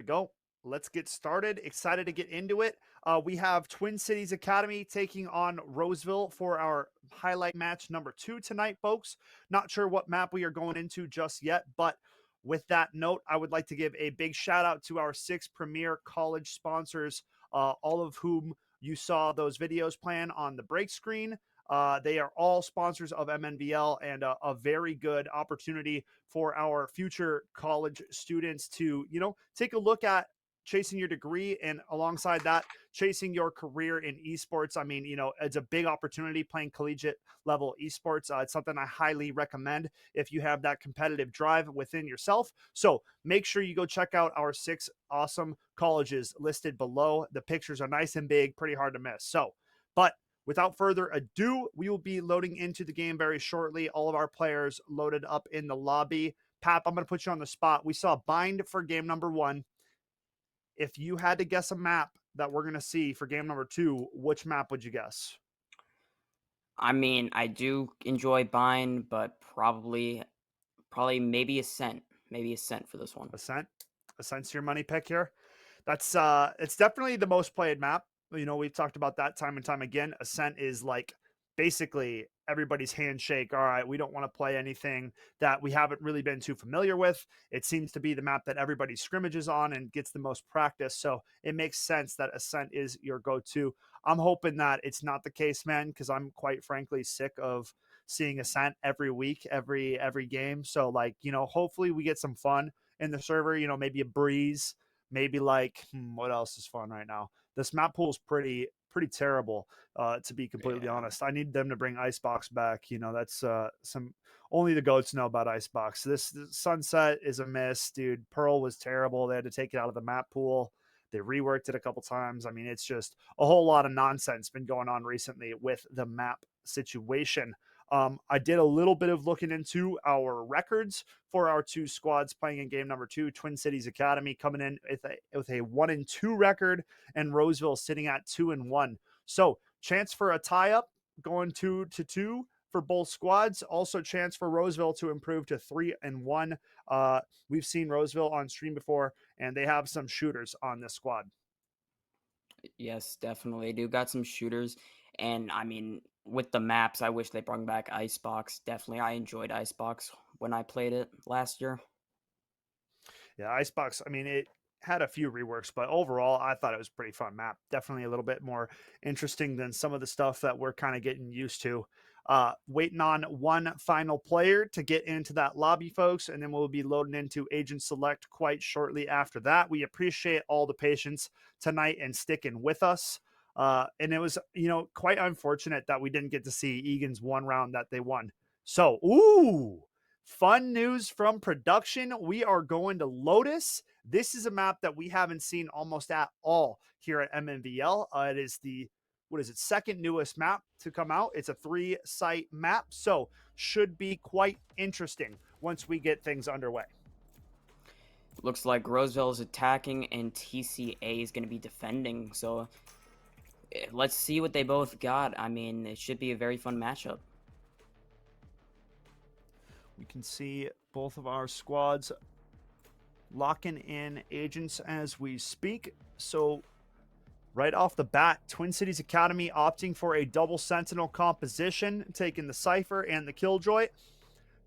Go. Let's get started. Excited to get into it. We have Twin Cities Academy taking on Roseville for our highlight match number 2 tonight, folks. Not sure what map we are going into just yet, but with that note, I would like to give a big shout out to our 6 premier college sponsors, all of whom you saw those videos playing on the break screen. They are all sponsors of MNVL and a very good opportunity for our future college students to, take a look at chasing your degree and alongside that, chasing your career in esports. I mean, it's a big opportunity playing collegiate level esports. It's something I highly recommend if you have that competitive drive within yourself. So make sure you go check out our 6 awesome colleges listed below. The pictures are nice and big, pretty hard to miss. So, but without further ado, we will be loading into the game very shortly. All of our players loaded up in the lobby. Pap, I'm going to put you on the spot. We saw Bind for game number 1. If you had to guess a map that we're going to see for game number 2, which map would you guess? I mean, I do enjoy Bind, but probably maybe Ascent. Maybe Ascent for this one. Ascent? Ascent's your money pick here? That's it's definitely the most played map. We've talked about that time and time again. Ascent is like basically everybody's handshake. All right, we don't want to play anything that we haven't really been too familiar with. It seems to be the map that everybody scrimmages on and gets the most practice. So it makes sense that Ascent is your go-to. I'm hoping that it's not the case, man, because I'm quite frankly sick of seeing Ascent every week, every game. So like, hopefully we get some fun in the server, maybe a breeze, maybe like what else is fun right now? This map pool is pretty terrible, to be completely Yeah. honest. I need them to bring Icebox back. That's some only the goats know about Icebox. This Sunset is a miss, dude. Pearl was terrible. They had to take it out of the map pool. They reworked it a couple times. I mean, it's just a whole lot of nonsense been going on recently with the map situation. I did a little bit of looking into our records for our 2 squads playing in game number 2. Twin Cities Academy coming in with a 1-2 record, and Roseville sitting at 2-1. So chance for a tie-up going 2-2 for both squads. Also chance for Roseville to improve to 3-1. We've seen Roseville on stream before, and they have some shooters on this squad. Yes, definitely. They do got some shooters. And I mean, with the maps, I wish they brought back Icebox. Definitely. I enjoyed Icebox when I played it last year. Yeah, Icebox, I mean, it had a few reworks, but overall, I thought it was a pretty fun map. Definitely a little bit more interesting than some of the stuff that we're kind of getting used to. Waiting on one final player to get into that lobby, folks, and then we'll be loading into Agent Select quite shortly after that. We appreciate all the patience tonight and sticking with us. And it was, quite unfortunate that we didn't get to see Egan's one round that they won. So, fun news from production. We are going to Lotus. This is a map that we haven't seen almost at all here at MNVL. It is the, second newest map to come out. It's a 3-site map, so should be quite interesting once we get things underway. Looks like Roseville is attacking and TCA is going to be defending. So let's see what they both got. I mean, it should be a very fun matchup. We can see both of our squads locking in agents as we speak. So right off the bat, Twin Cities Academy opting for a double sentinel composition, taking the Cypher and the Killjoy,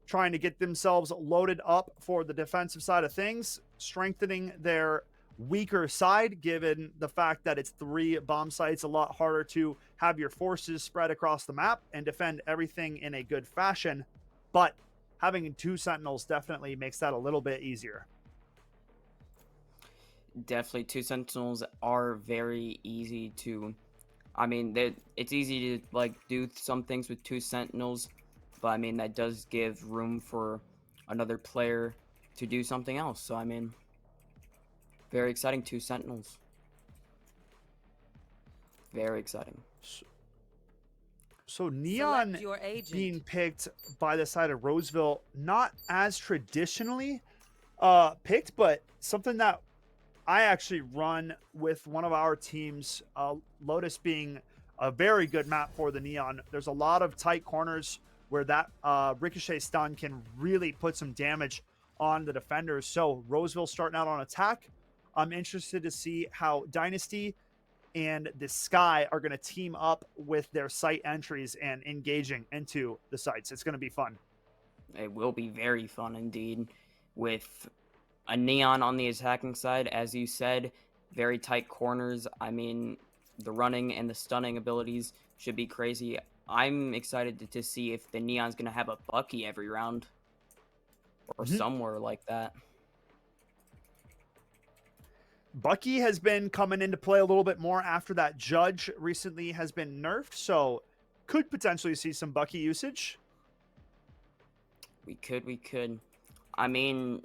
trying to get themselves loaded up for the defensive side of things, strengthening their weaker side, given the fact that it's 3 bomb sites, a lot harder to have your forces spread across the map and defend everything in a good fashion. But having 2 sentinels definitely makes that a little bit easier. Definitely, 2 sentinels are very easy to. I mean, it's easy to like do some things with 2 sentinels, but I mean that does give room for another player to do something else. So I mean, very exciting. 2 sentinels. Very exciting. So Select Neon your agent. being picked by the side of Roseville, not as traditionally picked, but something that I actually run with one of our teams, Lotus being a very good map for the Neon. There's a lot of tight corners where that ricochet stun can really put some damage on the defenders. So Roseville starting out on attack. I'm interested to see how Dynasty and the Sky are going to team up with their site entries and engaging into the sites. It's going to be fun. It will be very fun indeed, with a Neon on the attacking side, as you said, very tight corners. I mean, the running and the stunning abilities should be crazy. I'm excited to see if the Neon's going to have a Bucky every round or somewhere like that. Bucky has been coming into play a little bit more after that Judge recently has been nerfed, so could potentially see some Bucky usage. We could. I mean,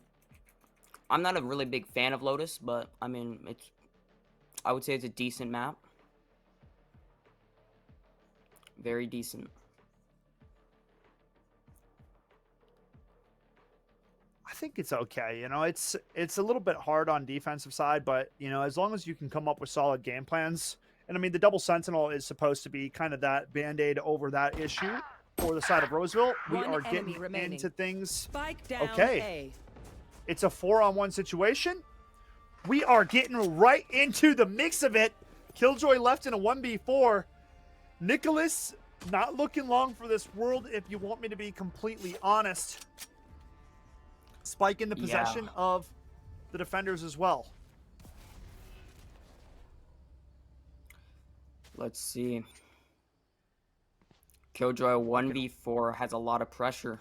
I'm not a really big fan of Lotus, but I mean, I would say it's a decent map. Very decent. I think it's okay. You know, it's a little bit hard on defensive side, but you know, as long as you can come up with solid game plans. And I mean, the double sentinel is supposed to be kind of that band-aid over that issue for the side of Roseville. We are getting into things. Okay. It's a 4-on-1 situation. We are getting right into the mix of it. Killjoy left in a 1v4. Nicholas not looking long for this world, if you want me to be completely honest. Spike into possession of the defenders as well. Let's see. Killjoy 1v4 has a lot of pressure.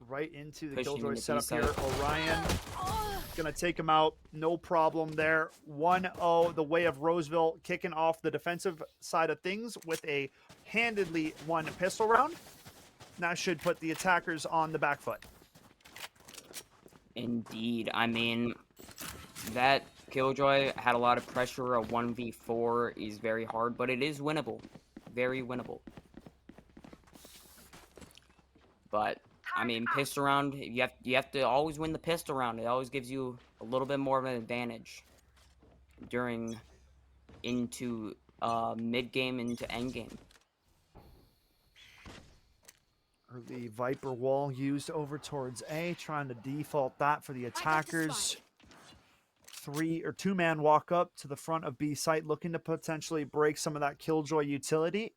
Right into the Pushing Killjoy into setup B-side. here. Orion gonna take him out. No problem there. 1-0 the way of Roseville, kicking off the defensive side of things with a handedly won pistol round. That should put the attackers on the back foot. Indeed. I mean, that Killjoy had a lot of pressure. A 1v4 is very hard, but it is winnable. Very winnable. But I mean, pistol round, you have to always win the pistol round. It always gives you a little bit more of an advantage during into mid game into end game. Early Viper wall used over towards A, trying to default that for the attackers. 2-man walk up to the front of B site, looking to potentially break some of that Killjoy utility,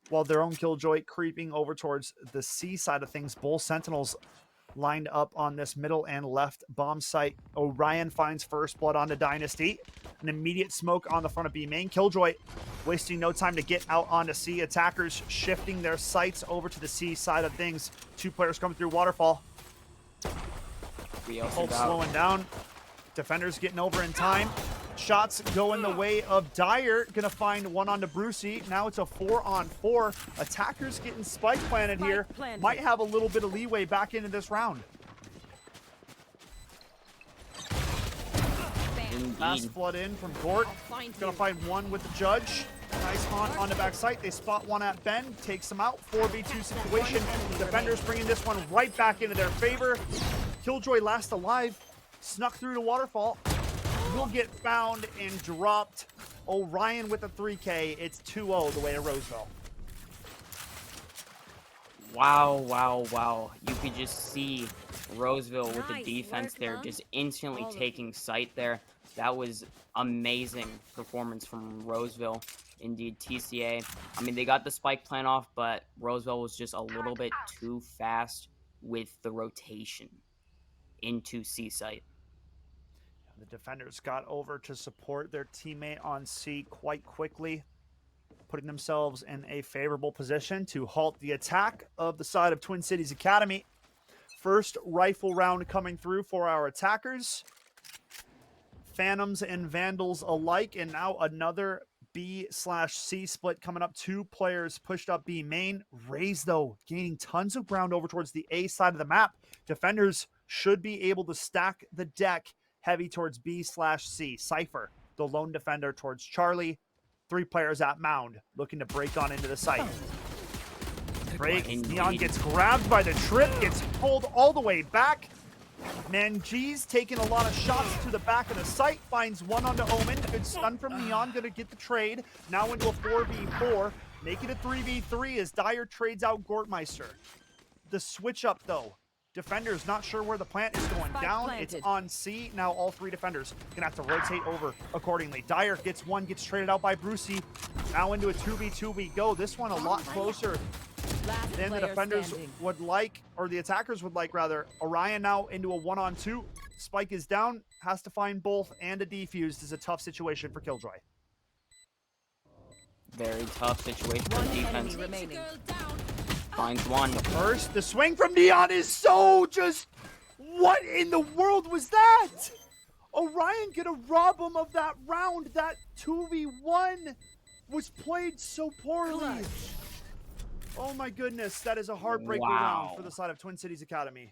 while their own Killjoy creeping over towards the C side of things. Bull Sentinels lined up on this middle and left bomb site. Orion finds first blood onto Dynasty. An immediate smoke on the front of B main. Killjoy wasting no time to get out onto C. Attackers shifting their sights over to the C side of things. 2 players coming through Waterfall. Both slowing down. Defenders getting over in time. Shots going the way of Dyer. Gonna find one onto Brucey. Now it's a 4-on-4. Attackers getting spike planted here. Might have a little bit of leeway back into this round. Fast flood in from Gort. Gonna find one with the Judge. Nice haunt on the back site. They spot one at Ben. Takes him out. 4v2 situation. Defenders bringing this one right back into their favor. Killjoy last alive. Snuck through to Waterfall. Will get found and dropped. Orion with a 3K. It's 2-0 the way to Roseville. Wow. You could just see Roseville with the defense there, just instantly taking sight there. That was amazing performance from Roseville. Indeed, TCA. I mean, they got the spike plan off, but Roseville was just a little bit too fast with the rotation into C site. The defenders got over to support their teammate on C quite quickly, putting themselves in a favorable position to halt the attack of the side of Twin Cities Academy. First rifle round coming through for our attackers. Phantoms and Vandals alike, and now another B/C split coming up. 2 players pushed up B main. Raze, though, gaining tons of ground over towards the A side of the map. Defenders should be able to stack the deck heavy towards B/C. Cypher, the lone defender, towards Charlie. 3 players at Mound, looking to break on into the site. Break. Neon gets grabbed by the trip, gets pulled all the way back. Manjee's taking a lot of shots to the back of the site, finds one onto Omen. Good stun from Neon, gonna get the trade. Now into a 4v4, make it a 3v3 as Dyer trades out Gortmeister. The switch up, though. Defenders not sure where the plant is going down. It's on C. Now all 3 defenders gonna have to rotate over accordingly. Dyer gets one, gets traded out by Brucey. Now into a 2v2 we go. This one a lot closer than the defenders would like, or the attackers would like rather. Orion now into a 1-on-2. Spike is down, has to find both, and a defused is a tough situation for Killjoy. Very tough situation for defense. Finds one. First, the swing from Neon is so just... What in the world was that? Orion gonna rob him of that round. That 2v1 was played so poorly. Oh my goodness, that is a heartbreaker round for the side of Twin Cities Academy.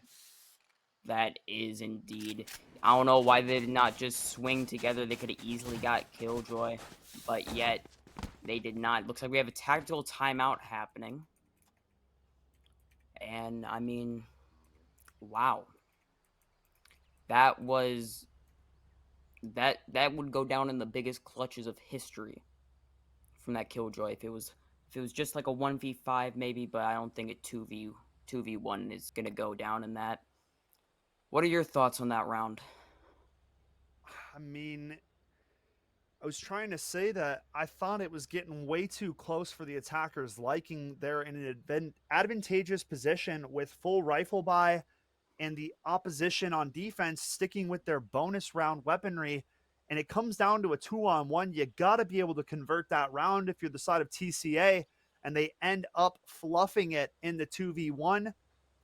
That is indeed. I don't know why they did not just swing together. They could have easily got Killjoy, but yet they did not. Looks like we have a tactical timeout happening. And, I mean, wow. That was... That would go down in the biggest clutches of history from that Killjoy. If it was just like a 1v5 maybe, but I don't think a 2v1 is going to go down in that. What are your thoughts on that round? I mean, I was trying to say that I thought it was getting way too close for the attackers, liking they're in an advantageous position with full rifle buy and the opposition on defense sticking with their bonus round weaponry. And it comes down to a 2-on-1. You got to be able to convert that round if you're the side of TCA, and they end up fluffing it in the 2v1.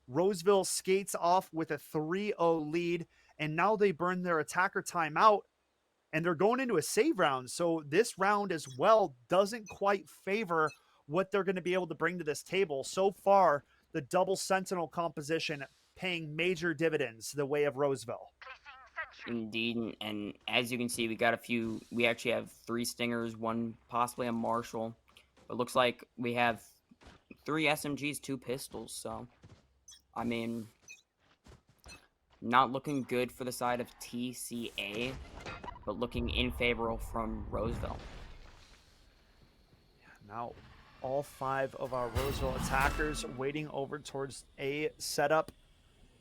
Roseville skates off with a 3-0 lead, and now they burn their attacker timeout, and they're going into a save round. So this round as well doesn't quite favor what they're going to be able to bring to this table. So far, the double sentinel composition paying major dividends the way of Roseville. Indeed, and as you can see, we actually have 3 stingers, 1 possibly a marshal. It looks like we have 3 SMGs, 2 pistols, so I mean, not looking good for the side of TCA, but looking in favor from Roseville. Now, all 5 of our Roseville attackers waiting over towards A setup.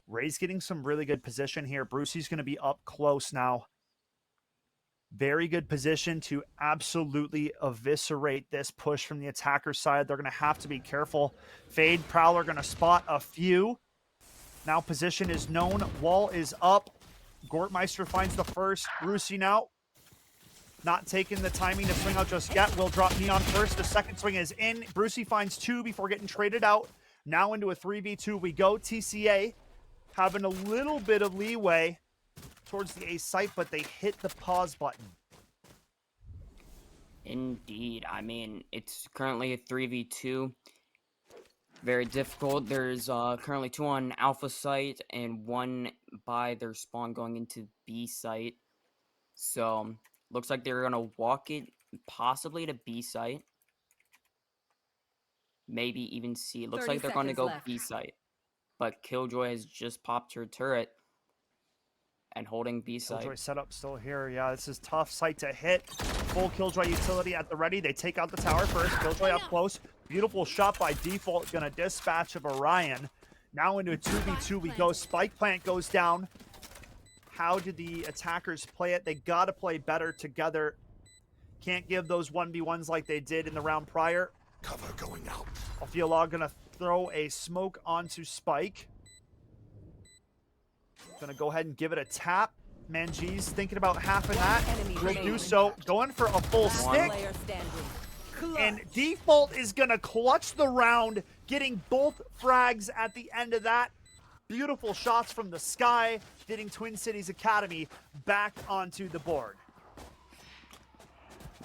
Ray's getting some really good position here. Brucey's going to be up close now. Very good position to absolutely eviscerate this push from the attacker side. They're going to have to be careful. Fade, Prowler going to spot a few. Now position is known. Wall is up. Gortmeister finds the first. Brucey now not taking the timing to swing out just yet. Will drop Neon first. The second swing is in. Brucey finds 2 before getting traded out. Now into a 3v2 we go. TCA having a little bit of leeway towards the A site, but they hit the pause button. Indeed. I mean, it's currently a 3v2. Very difficult. There's currently 2 on Alpha site and 1 by their spawn going into B site. So, looks like they're going to walk it possibly to B site. Maybe even C. Looks like they're going to go left. B site. But Killjoy has just popped her turret and holding B site. Killjoy setup still here. Yeah, this is tough site to hit. Full Killjoy utility at the ready. They take out the tower first. Killjoy up close. Beautiful shot by default. Gonna dispatch of Orion. Now into a 2v2 we go. Spike plant goes down. How did the attackers play it? They gotta play better together. Can't give those 1v1s like they did in the round prior. Cover going out. Alfialog gonna throw a smoke onto Spike. Gonna go ahead and give it a tap. Manjee's thinking about half of that. Will do so. Going for a full stick. And Default is gonna clutch the round, getting both frags at the end of that. Beautiful shots from the sky, getting Twin Cities Academy back onto the board.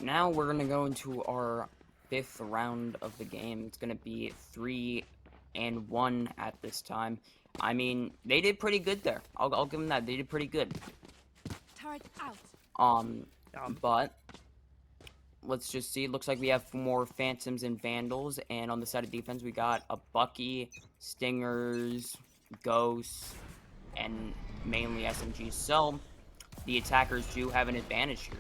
Now we're gonna go into our 5th round of the game. It's gonna be 3-1 at this time. I mean, they did pretty good there. I'll give them that. They did pretty good. Turret out. But let's just see. It looks like we have more Phantoms and Vandals, and on the side of defense, we got a Bucky, Stingers, Ghosts, and mainly SMGs. So the attackers do have an advantage here.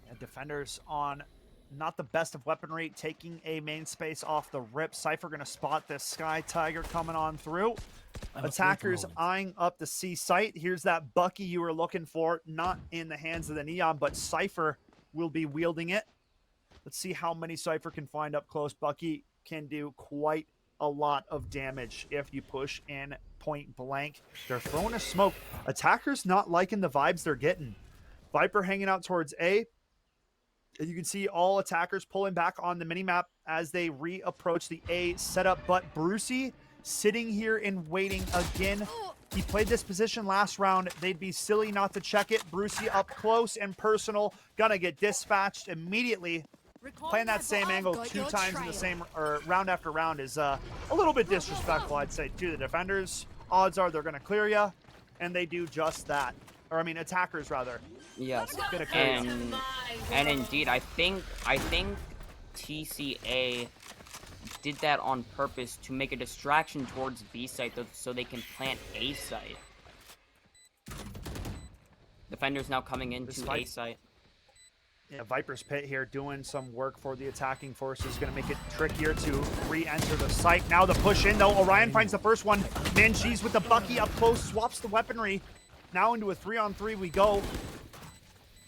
And defenders on not the best of weaponry, taking a main space off the rip. Cypher gonna spot this Sky Tiger coming on through. Attackers eyeing up the C site. Here's that Bucky you were looking for, not in the hands of the Neon, but Cypher will be wielding it. Let's see how many Cypher can find up close. Bucky can do quite a lot of damage if you push in point blank. They're throwing a smoke. Attackers not liking the vibes they're getting. Viper hanging out towards A. And you can see all attackers pulling back on the minimap as they reapproach the A setup. But Brucey sitting here and waiting again. He played this position last round. They'd be silly not to check it. Brucey up close and personal. Gonna get dispatched immediately. Playing that same angle 2 times in the same, or round after round is a little bit disrespectful, I'd say, to the defenders. Odds are they're gonna clear you, and they do just that. Or I mean, attackers rather. Yes, and indeed, I think TCA did that on purpose to make a distraction towards B site so they can plant A site. Defenders now coming into A site. Yeah, Viper's Pit here doing some work for the attacking forces. Going to make it trickier to re-enter the site. Now the push in, though. Orion finds the first one. Manchis with the Bucky up close, swaps the weaponry. Now into a 3-on-3 we go.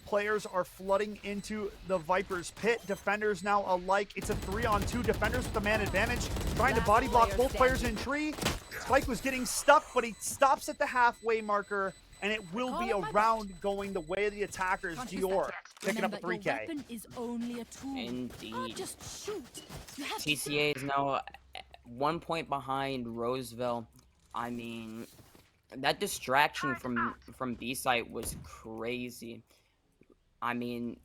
Players are flooding into the Viper's Pit. Defenders now alike. It's a 3-on-2. Defenders with the man advantage. Trying to body block both players in tree. Spike was getting stuck, but he stops at the halfway marker. And it will be a round going the way of the attackers. Dior picking up a 3K. Is only a tool. Indeed. Just shoot. TCA is now 1 point behind Roseville. I mean, that distraction from B site was crazy. I mean,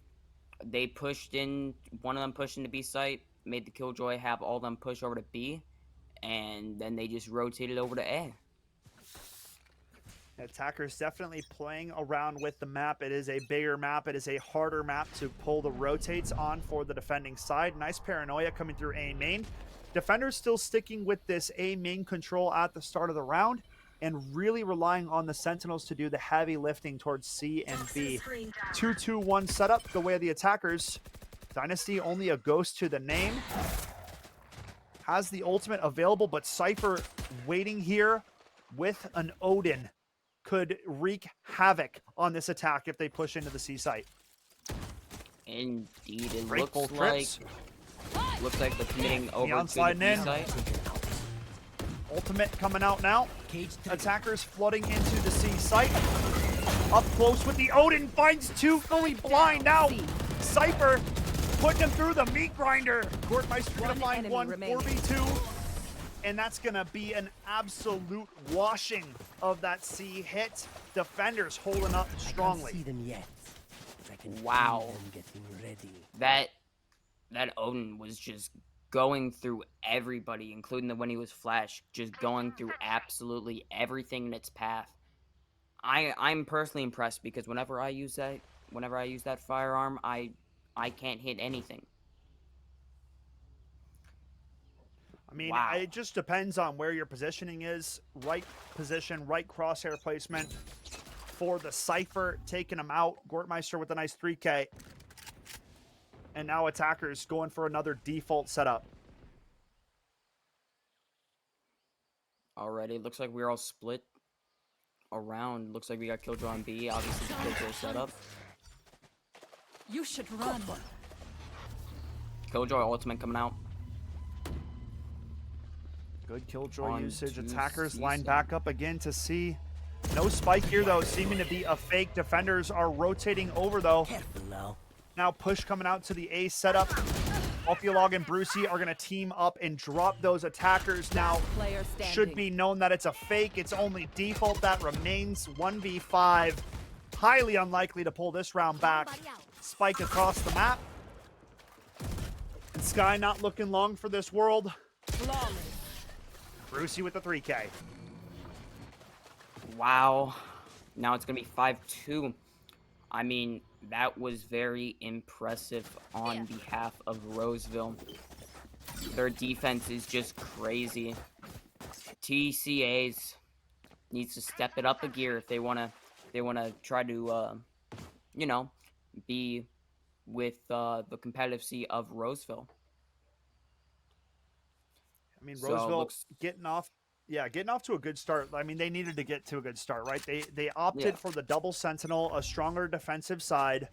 they pushed in, one of them pushed into B site, made the Killjoy have all of them push over to B, and then they just rotated over to A. Attackers definitely playing around with the map. It is a bigger map. It is a harder map to pull the rotates on for the defending side. Nice paranoia coming through A main. Defenders still sticking with this A main control at the start of the round and really relying on the Sentinels to do the heavy lifting towards C and B. 2-2-1 setup the way of the attackers. Dynasty only a ghost to the name. Has the ultimate available, but Cypher waiting here with an Odin could wreak havoc on this attack if they push into the C site. Indeed, it looks like they're committing over Neon to the B site. Ultimate coming out now. Attackers flooding into the C site. Up close with the Odin, finds 2, fully blind now. Cypher putting him through the meat grinder. Courtmeister gonna find 1 4v2. And that's going to be an absolute washing of that C hit. Defenders holding up strongly. I can't see them yet. I can Wow. feel them getting ready. That Odin was just going through everybody, including when he was flash, just going through absolutely everything in its path. I'm personally impressed because whenever I use that firearm, I can't hit anything. I mean, wow. It just depends on where your positioning is. Right position, right crosshair placement for the Cypher, taking him out. Gortmeister with a nice 3K. And now attackers going for another default setup. Already, looks like we're all split around. Looks like we got Killjoy on B, obviously the Killjoy setup. You should run. Killjoy ultimate coming out. Good Killjoy On usage. to Attackers C line side. back up again to C. No spike here, though, seeming to be a fake. Defenders are rotating over, though. Careful now. Now push coming out to the A setup. Alphiolog and Brucey are going to team up and drop those attackers. Now, should be known that it's a fake. It's only default. That remains 1v5. Highly unlikely to pull this round back. Spike across the map. And Sky not looking long for this world. Brucey with the 3K. Wow. Now it's going to be 5-2. I mean, that was very impressive on behalf of Roseville. Their defense is just crazy. TCAs needs to step it up a gear if they want to try to you know, be with the competitive seat of Roseville. I mean, So Roseville looks, getting off to a good start. I mean, they needed to get to a good start, right? They opted yeah. for the double sentinel, a stronger defensive side.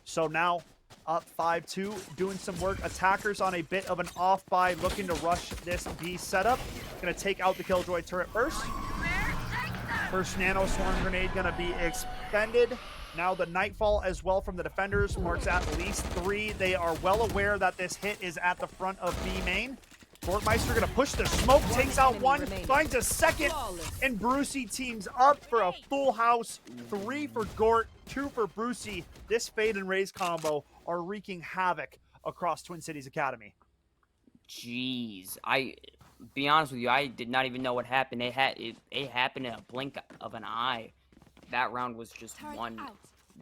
So now up 5-2, doing some work. Attackers on a bit of an off buy, looking to rush this B setup. Gonna take out the Killjoy turret first. First nano swarm grenade gonna be expended. Now the Nightfall as well from the defenders marks at least 3. They are well aware that this hit is at the front of B main. Gortmeister gonna push the smoke, takes out one, finds a second, and Brucey teams up for a full house. 3 for Gort, 2 for Brucey. This Fade and Raze combo are wreaking havoc across Twin Cities Academy. jeez, be honest with you, I did not even know what happened. It happened in a blink of an eye. That round was just won.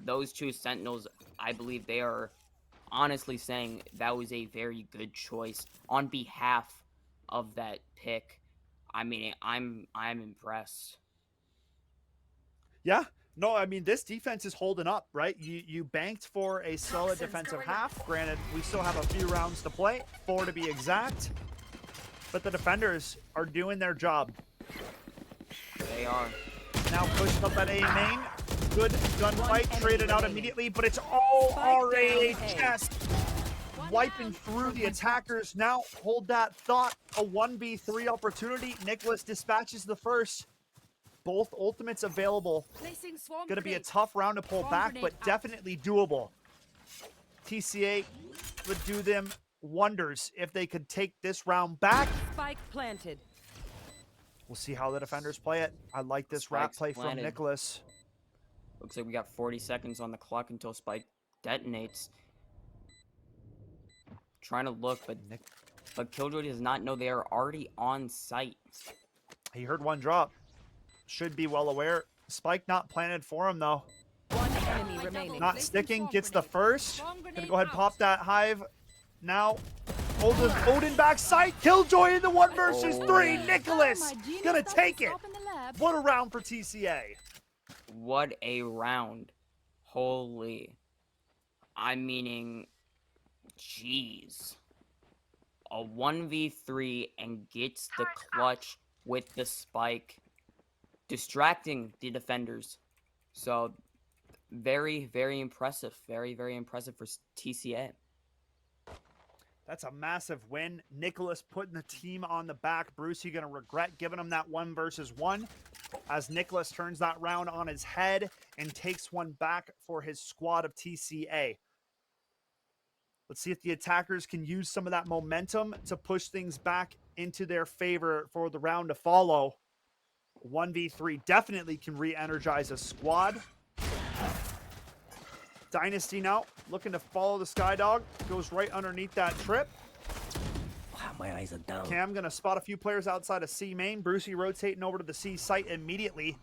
Those 2 Sentinels, I believe they are honestly saying that was a very good choice on behalf of that pick. I mean, I'm impressed. Yeah, no, I mean, this defense is holding up, right? You banked for a solid defensive half. Granted, we still have a few rounds to play, 4 to be exact. But the defenders are doing their job. They are. Now pushed up at A main. Good gunfight, traded out immediately, but it's all RAHS. Wiping through the attackers. Now hold that thought. A 1v3 opportunity. Nicholas dispatches the first. Both ultimates available. Going to be a tough round to pull back, but definitely doable. TCA would do them wonders if they could take this round back. Spike planted. We'll see how the defenders play it. I like this rat play from Nicholas. Looks like we got 40 seconds on the clock until Spike detonates. Trying to look, but Killjoy does not know they are already on site. He heard one drop. Should be well aware. Spike not planted for him, though. One enemy remaining. Not sticking. Gets the first. Gonna go ahead and pop that hive. Now, Odin back sight. Killjoy in the 1 versus 3. Nicholas gonna take it. What a round for TCA. What a round. Holy. I'm meaning, jeez. A 1v3 and gets the clutch with the spike, distracting the defenders. So, very, very impressive. Very, very impressive for TCA. That's a massive win. Nicholas putting the team on the back. Brucey going to regret giving him that 1 versus 1 as Nicholas turns that round on his head and takes one back for his squad of TCA. Let's see if the attackers can use some of that momentum to push things back into their favor for the round to follow. 1v3 definitely can re-energize a squad. Dynasty now looking to follow the Skydog. Goes right underneath that trip. Wow, my eyes are down. Cam gonna spot a few players outside of C main. Brucey rotating over to the C site immediately.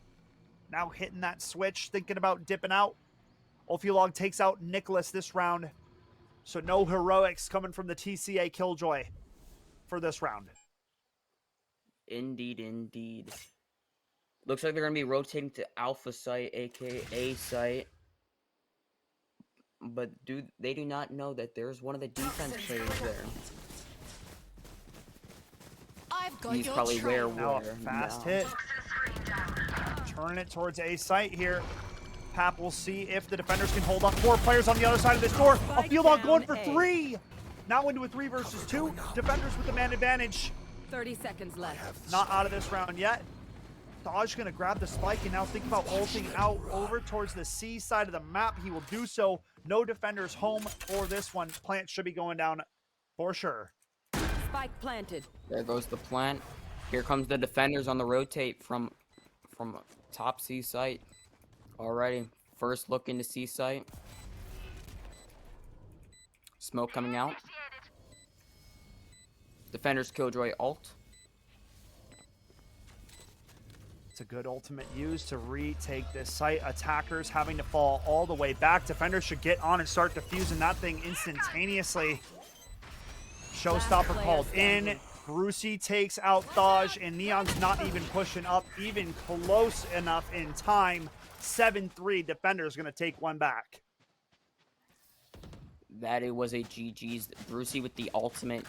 Now hitting that switch, thinking about dipping out. Ophiolog takes out Nicholas this round. So no heroics coming from the TCA Killjoy for this round. Indeed, indeed. Looks like they're going to be rotating to Alpha site, aka A site. But they do not know that there's one of the defense players there. He's probably where Now a fast hit. Turning it towards A site here. Pap will see if the defenders can hold up. 4 players on the other side of this door. A field on going for 3. Now into a 3 versus 2. Defenders with the man advantage. 30 seconds left. Not out of this round yet. Dodge gonna grab the spike and now think about ulting out over towards the C side of the map. He will do so. No defenders home for this one. Plant should be going down for sure. Spike planted. There goes the plant. Here comes the defenders on the rotate from top C site. Alrighty, first look into C site. Smoke coming out. Defenders Killjoy ult. It's a good ultimate use to retake this site. Attackers having to fall all the way back. Defenders should get on and start defusing that thing instantaneously. Showstopper called in. Brucey takes out Thaj, and Neon's not even pushing up even close enough in time. 7-3, defenders going to take one back. that it was a GG's. Brucey with the ultimate.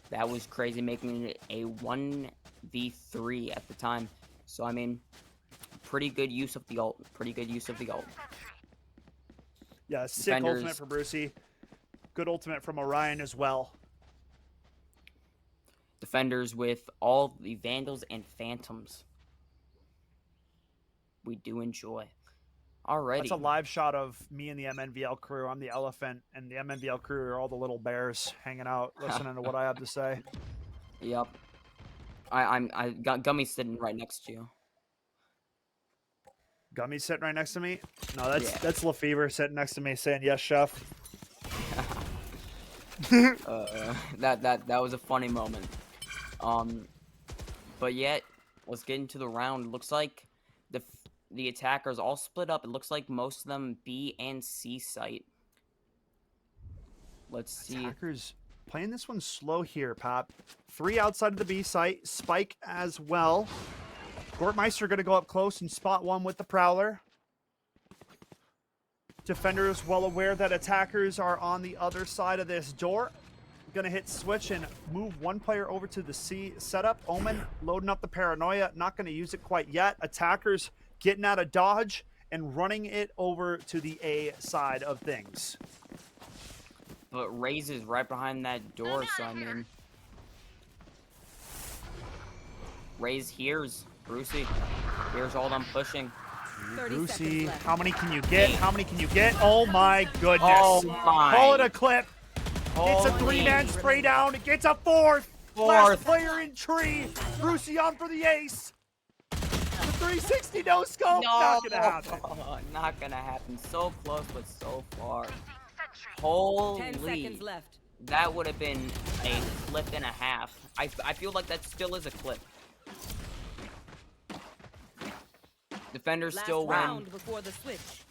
That was crazy, making it a 1v3 at the time. So, I mean, pretty good use of the ult. Pretty good use of the ult. Yeah, sick Defenders. ultimate for Brucey. Good ultimate from Orion as well. Defenders with all the Vandals and Phantoms. We do enjoy. Alrighty. That's a live shot of me and the MNVL crew. I'm the elephant, and the MNVL crew are all the little bears hanging out, listening to what I have to say. Yep. I got Gummy sitting right next to you. Gummy's sitting right next to me. No, that's Yeah. that's Lefevre sitting next to me saying yes, chef. That was a funny moment. But yet, let's get into the round. Looks like the attackers all split up. It looks like most of them B and C site. Let's see. Attackers playing this one slow here, Pop. 3 outside of the B site. Spike as well. Gortmeister going to go up close and spot one with the Prowler. Defenders well aware that attackers are on the other side of this door. Going to hit switch and move one player over to the C setup. Omen loading up the Paranoia. Not going to use it quite yet. Attackers getting out of dodge and running it over to the A side of things. But Raze is right behind that door, so I mean... Raze hears Brucey. Hears all them pushing. 30 Brucey, seconds left. how many can you get? How many can you get? Oh my goodness. Oh my. Call it a clip. It's a Holy 3-man spray down. It gets a fourth. Last player in tree. Brucey on for the ace. The 360 no scope. Not gonna happen. Not gonna happen. So close, but so far. 10 Holy. seconds left. That would have been a clip and a half. I feel like that still is a clip. Defenders Last still win. round before the switch.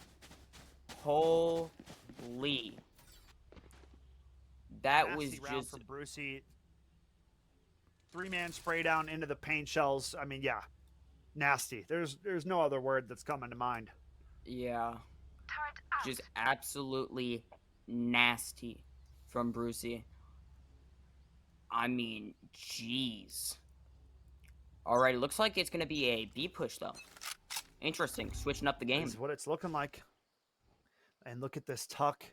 Holy. That was Nasty round just... for Brucey. 3-man spray down into the paint shells. I mean, yeah. Nasty. There's no other word that's coming to mind. Yeah. Just absolutely nasty from Brucey. I mean, jeez. Alright, looks like it's going to be a B push, though. Interesting. Switching up the game. This is what it's looking like. And look at this tuck.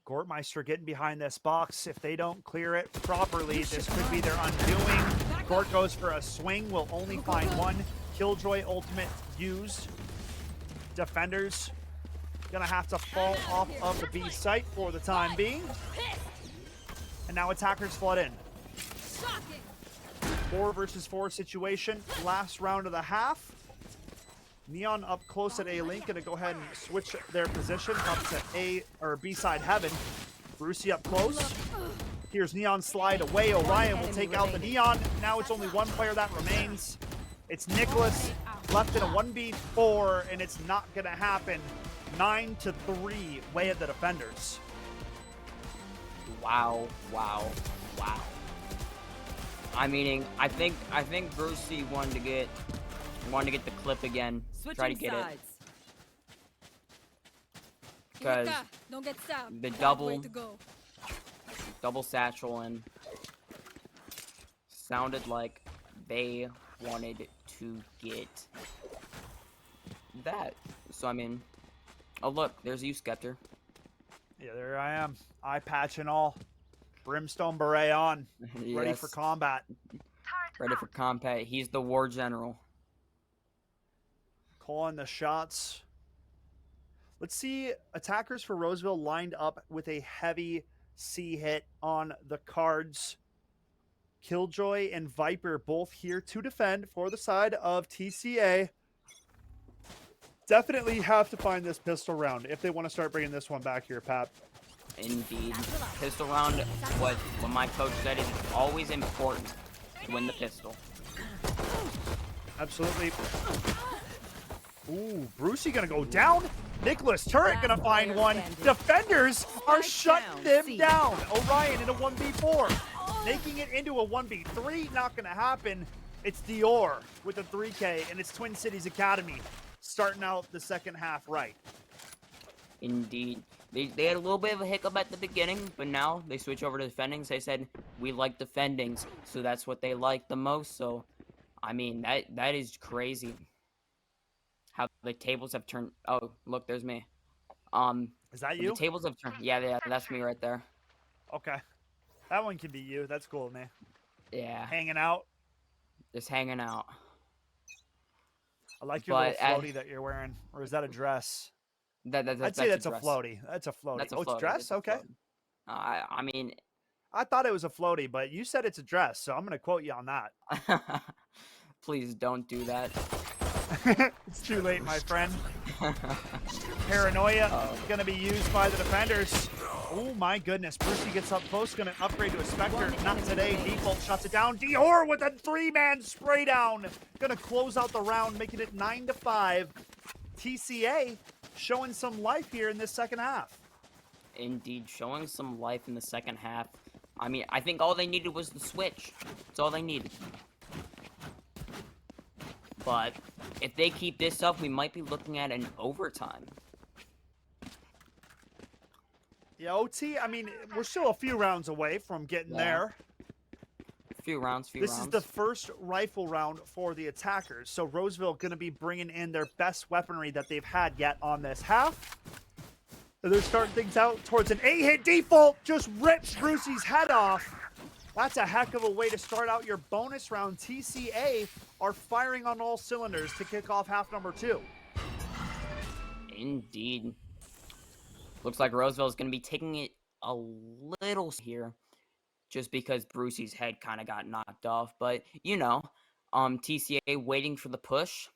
Gortmeister getting behind this box. If they don't clear it properly, this could be their undoing. Gort goes for a swing. Will only find one. Killjoy ultimate used. Defenders gonna have to fall off of the B site for the time being. And now attackers flood in. 4 versus 4 situation. Last round of the half. Neon up close at A-Link, gonna go ahead and switch their position up to A or B side heaven. Brucey up close. Here's Neon slide away. Orion will take out the Neon. Now it's only one player that remains. It's Nicholas left in a 1v4, and it's not gonna happen. 9-3 way of the defenders. Wow, wow, wow. I mean, I think Brucey wanted to get the clip again. Try to get it. Because Don't get stabbed. the Bad way to go. double satchel and sounded like they wanted to get that. So I mean, oh look, there's you, Skeptor. Yeah, there I am. Eye patch and all. Brimstone beret on. Ready for Yes, combat. ready for combat. He's the war general. Calling the shots. Let's see attackers for Roseville lined up with a heavy C hit on the cards. Killjoy and Viper both here to defend for the side of TCA. Definitely have to find this pistol round if they want to start bringing this one back here, Pat. Indeed. Pistol round, what my coach said, is always important to win the pistol. Absolutely. Ooh, Brucey gonna go down. Nicholas Turret gonna find one. Defenders are shutting them down. Orion in a 1v4. Making it into a 1v3, not gonna happen. It's Dior with a 3K, and it's Twin Cities Academy starting out the second half right. Indeed. They had a little bit of a hiccup at the beginning, but now they switch over to defendings. They said we like defendings, so that's what they like the most. So, I mean that is crazy. How the tables have turned. Oh, look, there's me. Is that The you? tables have turned. Yeah, that's me right there. Okay. That one can be you. That's cool, man. Yeah, Hanging out. just hanging out. I like your But little floaty that you're wearing. Or is that a dress? I'd say that's a dress. floaty. That's a floaty. That's a Oh, it's a floaty. dress? It's a Okay. floaty. I mean, I thought it was a floaty, but you said it's a dress, so I'm going to quote you on that. please don't do that. It's too late, my friend. Paranoia going to be used by the defenders. Oh my goodness. Brucey gets up close, going to upgrade to a Spectre. Not today. Default shuts it down. Dior with a 3-man spray down. Going to close out the round, making it 9-5. TCA showing some life here in this second half. Indeed, showing some life in the second half. I mean, I think all they needed was the switch. That's all they needed. But if they keep this up, we might be looking at an overtime. Yeah, OT, I mean, we're still a few rounds away from getting there. Few rounds. This is the first rifle round for the attackers. So Roseville going to be bringing in their best weaponry that they've had yet on this half. They're starting things out towards an 8-hit default. Just rips Brucey's head off. That's a heck of a way to start out your bonus round. TCA are firing on all cylinders to kick off half number 2. Indeed. Looks like Roseville is going to be taking it a little here, just because Brucey's head kind of got knocked off. But, you know, TCA waiting for the push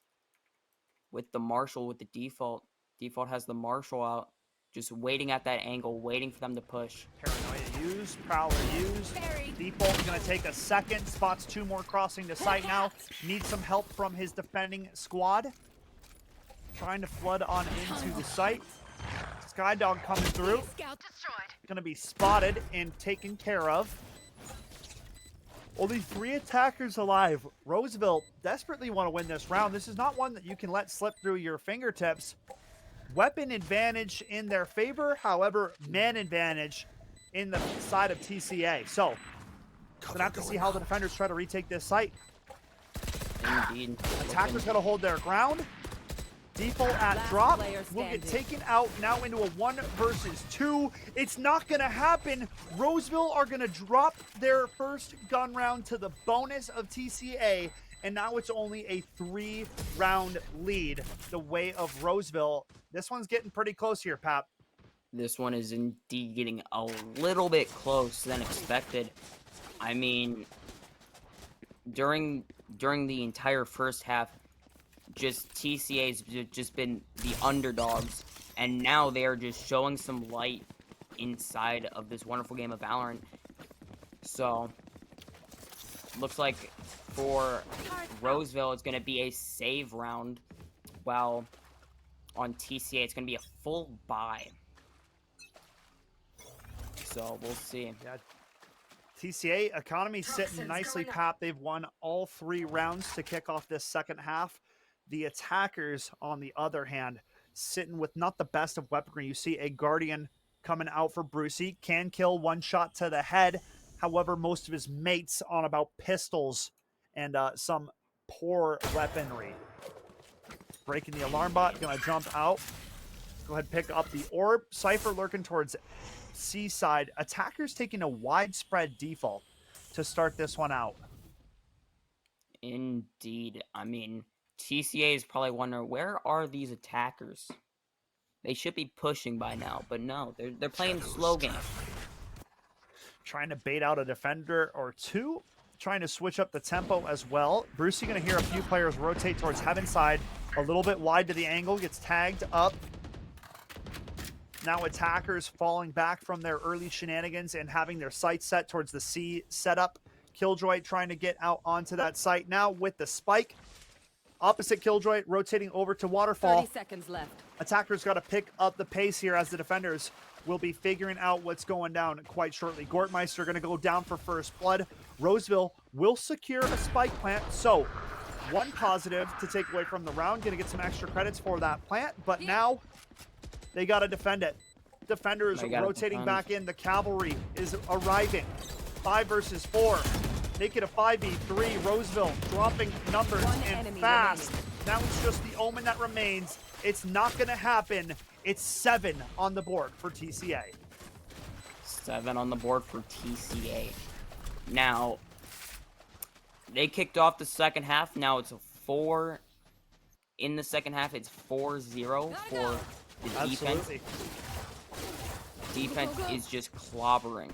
with the Marshall with the default. Default has the Marshall out, just waiting at that angle, waiting for them to push. Paranoia used, Prowler used. Default going to take a second, spots 2 more crossing the site now. Needs some help from his defending squad. Trying to flood on into the site. Skydog coming through. Going to be spotted and taken care of. Only 3 attackers alive. Roseville desperately want to win this round. This is not one that you can let slip through your fingertips. Weapon advantage in their favor, however, man advantage in the side of TCA. So, gonna have to see how the defenders try to retake this site. Indeed. Attackers gotta hold their ground. Default at Last drop player will get standing. taken out now into a 1 versus 2. It's not gonna happen. Roseville are gonna drop their first gun round to the bonus of TCA, and now it's only a 3-round lead the way of Roseville. This one's getting pretty close here, Pap. This one is indeed getting a little bit close than expected. I mean, during the entire first half, just TCA's just been the underdogs, and now they are just showing some light inside of this wonderful game of Valorant. So, looks like for Roseville, it's going to be a save round, while on TCA, it's going to be a full buy. So, we'll see. Yeah. TCA economy sitting nicely, Pap. They've won all 3 rounds to kick off this second half. The attackers, on the other hand, sitting with not the best of weaponry. You see a Guardian coming out for Brucey. Can kill, 1 shot to the head. However, most of his mates on about pistols and some poor weaponry. Breaking the alarm bot, gonna jump out. Go ahead, pick up the orb. Cypher lurking towards Seaside. Attackers taking a widespread default to start this one out. Indeed. I mean, TCA is probably wondering, where are these attackers? They should be pushing by now, but no, they're playing slow game. Trying to bait out a defender or 2. Trying to switch up the tempo as well. Brucey going to hear a few players rotate towards Heaven side. A little bit wide to the angle. Gets tagged up. Now attackers falling back from their early shenanigans and having their sights set towards the C setup. Killjoy trying to get out onto that site now with the spike. Opposite Killjoy rotating over to Waterfall. 30 seconds left. Attackers got to pick up the pace here as the defenders will be figuring out what's going down quite shortly. Gortmeister going to go down for first blood. Roseville will secure a spike plant. So, 1 positive to take away from the round. Going to get some extra credits for that plant. But now, they got to defend it. Defenders They gotta rotating defend. back in. The cavalry is arriving. 5 versus 4. Make it a 5v3. Roseville dropping numbers One and enemy fast. Now it's just the Omen that remains. It's not going to happen. It's 7 on the board for TCA. 7 on the board for TCA. Now, they kicked off the second half. Now it's a 4. In the second half, it's 4-0 for the defense. Absolutely. Defense is just clobbering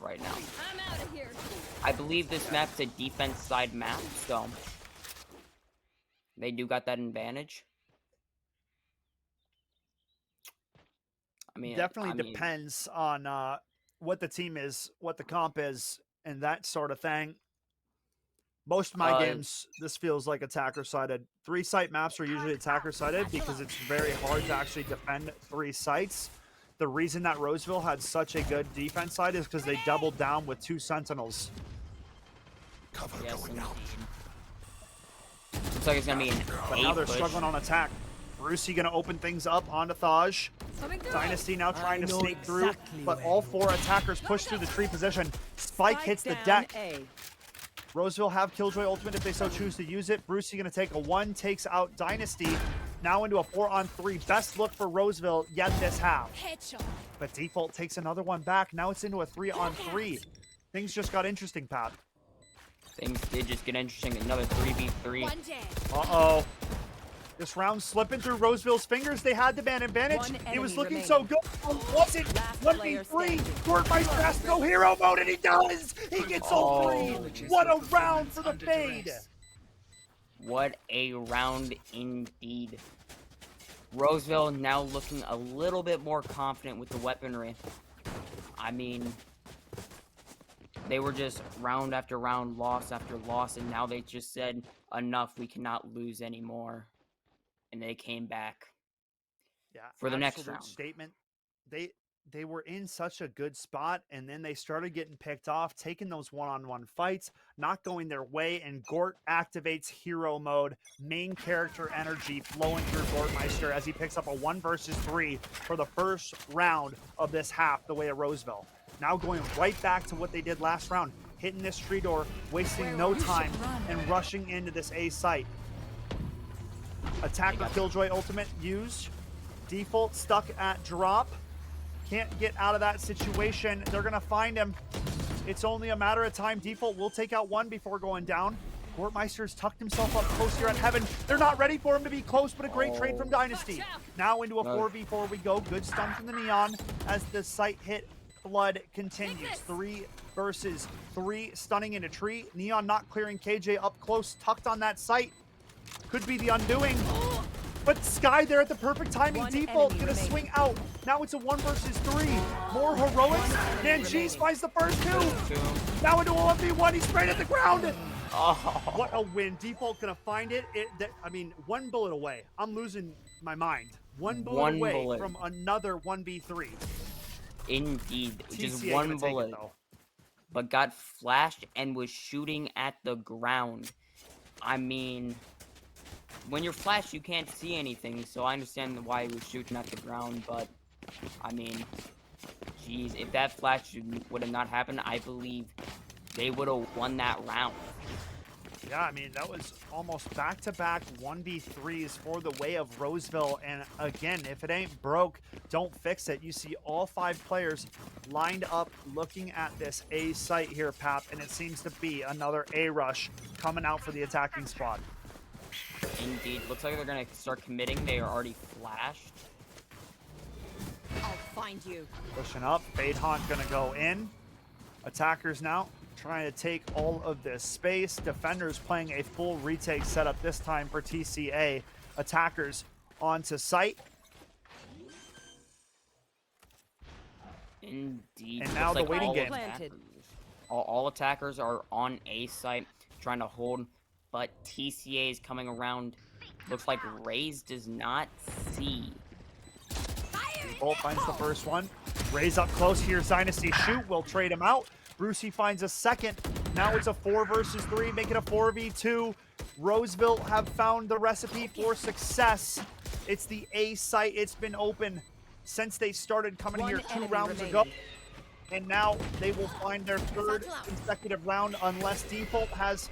right now. I'm out of here. I believe this map's a defense side map, so they do got that advantage. I mean, Definitely depends on what the team is, what the comp is, and that sort of thing. Most of my games, this feels like attacker-sided. 3-site maps are usually attacker-sided because it's very hard to actually defend 3 sites. The reason that Roseville had such a good defense side is because they doubled down with 2 sentinels. Yes, indeed. Looks like it's gonna be an But 8 now they're push. struggling on attack. Brucey going to open things up onto Thaj. Coming through. Dynasty now trying to know sneak through, exactly but where all you 4 attackers push through the tree position. Spike hits the down deck. A. Roseville have Killjoy ultimate if they so choose to use it. Brucey going to take a 1, takes out Dynasty. Now into a 4-on-3. Best look for Roseville yet this half. Headshot. But Default takes another one back. Now it's into a 3-on-3. Things just got interesting, Pat. Things did just get interesting. Another 3v3. One dead. Uh-oh. This round slipping through Roseville's fingers. They had the man advantage. One It was enemy looking remaining. so good. Was it Last player 1v3? standing. Courtmeister has to go hero mode, and he does. He gets all 3. What a round for the fade. What a round indeed. Roseville now looking a little bit more confident with the weaponry. I mean, they were just round after round, loss after loss, and now they just said, enough, we cannot lose anymore. And they came back. Yeah, For the next absolute round. statement. They were in such a good spot, and then they started getting picked off, taking those one-on-one fights, not going their way, and Gort activates hero mode, main character energy flowing through Gortmeister as he picks up a 1 versus 3 for the first round of this half, the way of Roseville. Now going right back to what they did last round, hitting this tree door, wasting no time, and rushing into this A site. Attacker Killjoy ultimate used. Default stuck at drop. Can't get out of that situation. They're going to find him. It's only a matter of time. Default will take out 1 before going down. Gortmeister's tucked himself up close here at Heaven. They're not ready for him to be close, but a great trade from Dynasty. Now into a 4v4 we go. Good stun from the Neon as the site hit flood continues. 3 versus 3, stunning into tree. Neon not clearing KJ up close, tucked on that site. Could be the undoing. But Sky there at the perfect timing. One Default enemy gonna remaining. swing out. Now it's a 1 versus 3. More heroics. Man, Cheese remaining. finds the first 2. Now into a 1v1. He's sprayed at the ground. Oh. What a win. Default gonna find it. I mean, 1 bullet away. I'm losing my mind. 1 bullet One away bullet. from another 1v3. Indeed. Just TCA one gonna take it, bullet. though. But got flashed and was shooting at the ground. I mean, when you're flashed, you can't see anything, so I understand why he was shooting at the ground, but, I mean, geez, if that flash would have not happened, I believe they would have won that round. Yeah, I mean, that was almost back-to-back 1v3s for the way of Roseville. And again, if it ain't broke, don't fix it. You see all 5 players lined up looking at this A site here, Pap, and it seems to be another A rush coming out for the attacking squad. Indeed. Looks like they're going to start committing. They are already flashed. I'll find you. Pushing up, Fade Haunt gonna go in. Attackers now trying to take all of this space. Defenders playing a full retake setup this time for TCA. Attackers onto site. Indeed. And now Looks the waiting all game. Planted. All attackers are on A site trying to hold, but TCA is coming around. Looks like Raze does not see. Bolt finds the first one. Raise up close. Here's Dynasty shoot. We'll trade him out. Brucey finds a second. Now it's a 4 versus 3, make it a 4v2. Roseville have found the recipe for success. It's the A site. It's been open. since they started coming One here 2 enemy rounds remaining. ago. And now they will find their 3rd consecutive round unless Default has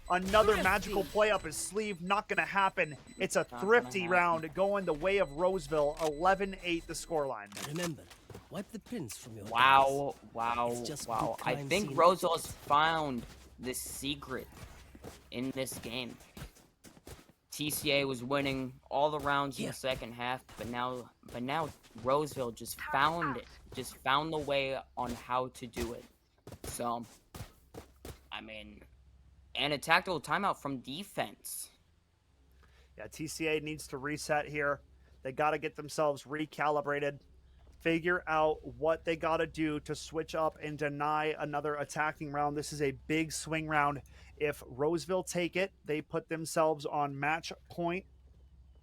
another magical play up his sleeve. Not going to happen. It's a Not gonna thrifty happen. round going the way of Roseville. 11-8 the scoreline. Remember, wipe the prints from your eyes. Wow, wow, It's just wow. good I crime think scene Roseville has found the secret in this game. TCA was winning all the rounds in the second half, but now Roseville just found it. Just found the way on how to do it. So, I mean, and a tactical timeout from defense. Yeah, TCA needs to reset here. They got to get themselves recalibrated, figure out what they got to do to switch up and deny another attacking round. This is a big swing round. If Roseville take it, they put themselves on match point.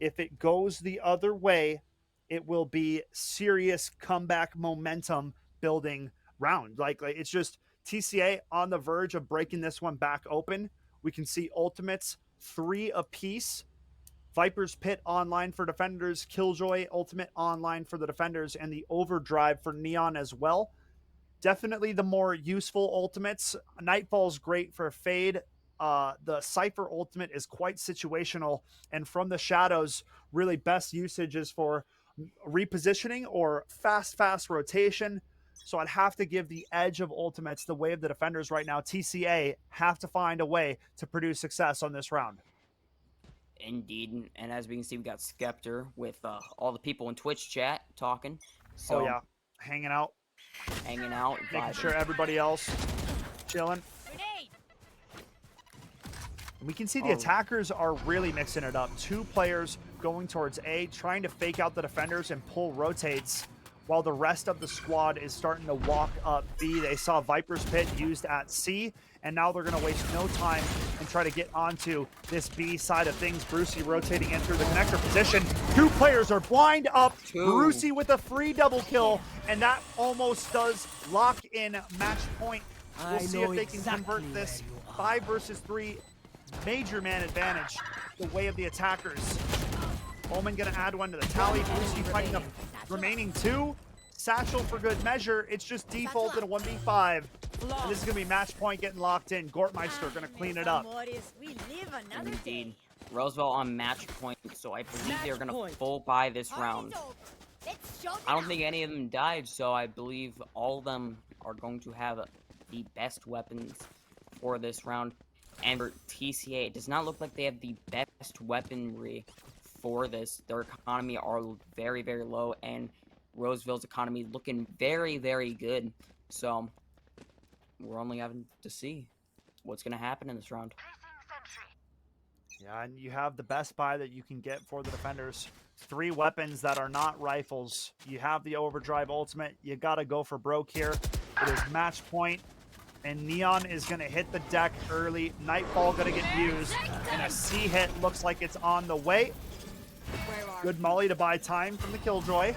If it goes the other way, it will be serious comeback momentum building round. Like it's just TCA on the verge of breaking this one back open. We can see ultimates 3 apiece. Viper's Pit online for defenders, Killjoy ultimate online for the defenders, and the overdrive for Neon as well. Definitely the more useful ultimates. Nightfall's great for Fade. The Cypher ultimate is quite situational, and from the shadows, really best usage is for repositioning or fast rotation. So I'd have to give the edge of ultimates the way of the defenders right now. TCA have to find a way to produce success on this round. Indeed, and as we can see, we got Skeptor with all the people in Twitch chat talking. So, Oh yeah, hanging out, hanging out, making vibing. sure everybody else chilling. We can see the attackers are really mixing it up. 2 players going towards A, trying to fake out the defenders and pull rotates, while the rest of the squad is starting to walk up B. They saw Viper's Pit used at C, and now they're going to waste no time and try to get onto this B side of things. Brucey rotating in through the connector position. 2 players are blind up. 2. Brucey with a free double kill, and that almost does lock in match point. We'll see if they can convert this 5 versus 3 major man advantage the way of the attackers. Omen gonna add one to the tally. Brucey fighting the remaining 2. Satchel for good measure. It's just default in a 1v5. And this is gonna be match point getting locked in. Gortmeister gonna clean it up. Indeed. Roseville on match point, so I believe they're going to full buy this round. I don't think any of them died, so I believe all of them are going to have the best weapons for this round. And for TCA, it does not look like they have the best weaponry for this. Their economy are very, very low, and Roseville's economy looking very, very good. So, we're only having to see what's going to happen in this round. Yeah, and you have the best buy that you can get for the defenders. 3 weapons that are not rifles. You have the overdrive ultimate. You got to go for broke here. It is match point. And Neon is going to hit the deck early. Nightfall going to get used. And a C hit looks like it's on the way. Good molly to buy time from the Killjoy.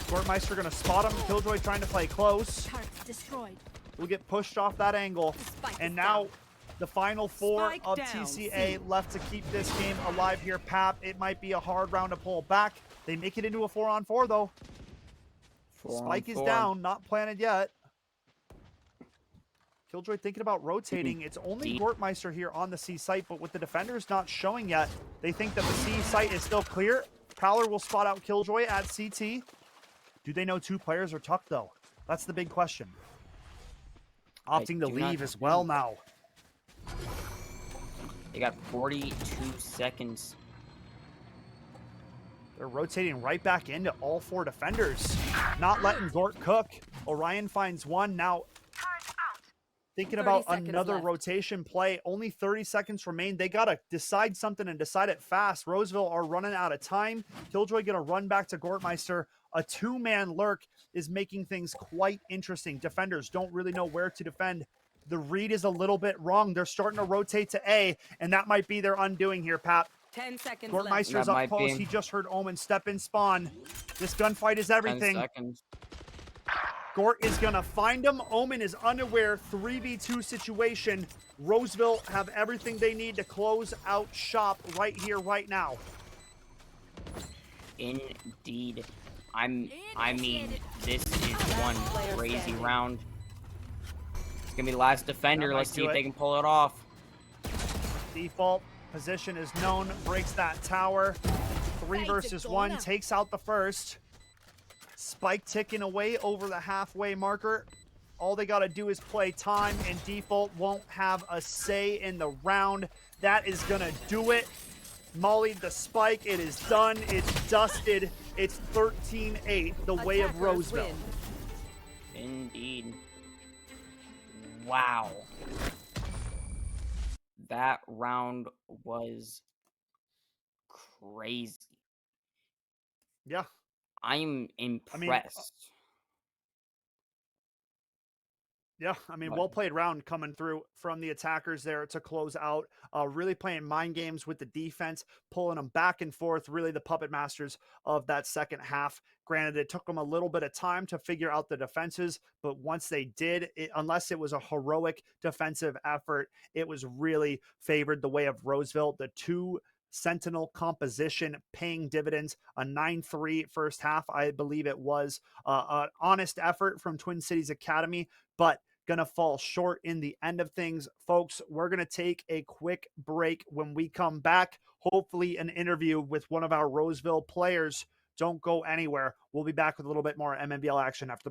Gortmeister going to spot him. Killjoy trying to play close. Destroyed. We'll get pushed off that angle. And now the final 4 Spike of down, TCA left to keep this game alive here. Pap, it might be a hard round to pull back. They make it into a 4-on-4 though. 4 on Spike is 4. down, not planted yet. Killjoy thinking about rotating. It's only Gortmeister here on the C site, but with the defenders not showing yet, they think that the C site is still clear. Prowler will spot out Killjoy at CT. Do they know 2 players are tucked though? That's the big question. Opting to do not leave as well now. They got 42 seconds. They're rotating right back into all 4 defenders. Not letting Gort cook. Orion finds one. Now thinking about 30 seconds another left. rotation play. Only 30 seconds remain. They got to decide something and decide it fast. Roseville are running out of time. Killjoy going to run back to Gortmeister. A 2-man lurk is making things quite interesting. Defenders don't really know where to defend. The read is a little bit wrong. They're starting to rotate to A, and that might be their undoing here, Pat. 10 seconds left. Gortmeister's That up might close. be. He just heard Omen step in spawn. This gunfight is 10 everything. seconds. Gort is going to find him. Omen is unaware. 3v2 situation. Roseville have everything they need to close out shop right here, right now. Indeed. I mean, this is one crazy round. It's gonna be the last defender. That might Let's see do if it. they can pull it off. Default position is known, breaks that tower. 3 versus 1, takes out the first. Spike ticking away over the halfway marker. All they got to do is play time, and Default won't have a say in the round. That is going to do it. Molly the Spike. It is done. It's dusted. It's 13-8, the way of Attackers Roseville. win. Indeed. Wow. That round was crazy. Yeah. I'm impressed. Yeah, I mean, But- well played round coming through from the attackers there to close out. Really playing mind games with the defense, pulling them back and forth. Really the puppet masters of that second half. Granted, it took them a little bit of time to figure out the defenses, but once they did, unless it was a heroic defensive effort, it was really favored the way of Roseville. The 2 Sentinel composition paying dividends, a 9-3 first half. I believe it was an honest effort from Twin Cities Academy, but gonna fall short in the end of things. Folks, we're gonna take a quick break. When we come back, hopefully an interview with one of our Roseville players. Don't go anywhere. We'll be back with a little bit more MNVL action after the